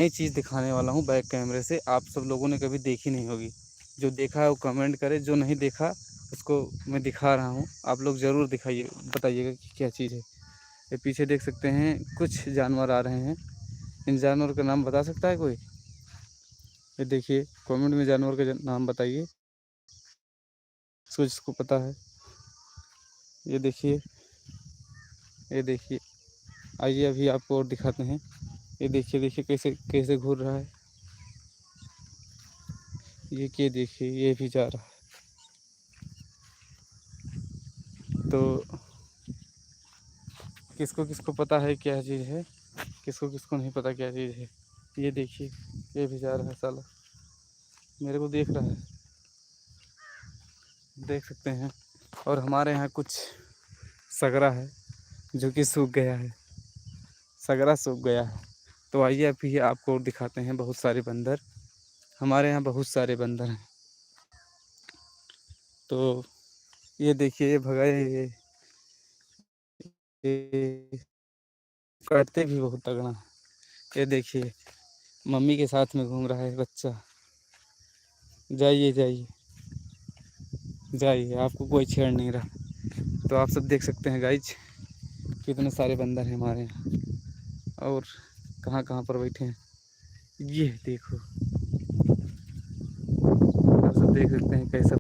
नई चीज़ दिखाने वाला हूँ बैक कैमरे से, आप सब लोगों ने कभी देखी नहीं होगी। जो देखा है वो कमेंट करे, जो नहीं देखा उसको मैं दिखा रहा हूँ। आप लोग ज़रूर दिखाइए, बताइएगा कि क्या चीज़ है। ये पीछे देख सकते हैं कुछ जानवर आ रहे हैं। इन जानवर का नाम बता सकता है कोई? ये देखिए कमेंट में जानवर का नाम बताइए, जिसको पता है। ये देखिए, ये देखिए, आइए अभी आपको और दिखाते हैं। ये देखिए, देखिए कैसे कैसे घूर रहा है। ये देखिए, ये भी जा रहा है। तो किसको किसको पता है क्या चीज़ है, किसको किसको नहीं पता क्या चीज़ है। ये देखिए, ये भी जा रहा है साला, मेरे को देख रहा है, देख सकते हैं। और हमारे यहाँ कुछ सगरा है जो कि सूख गया है, सगरा सूख गया है। तो आइए अभी आपको और दिखाते हैं बहुत सारे बंदर। हमारे यहाँ बहुत सारे बंदर हैं। तो ये देखिए, ये भगाए, ये काटते भी बहुत तगड़ा है। ये देखिए, मम्मी के साथ में घूम रहा है बच्चा। जाइए जाइए जाइए, आपको कोई छेड़ नहीं रहा। तो आप सब देख सकते हैं गाइज, कितने सारे बंदर हैं हमारे यहाँ, और कहाँ कहाँ पर बैठे हैं। ये देखो, आप सब देख सकते हैं कैसा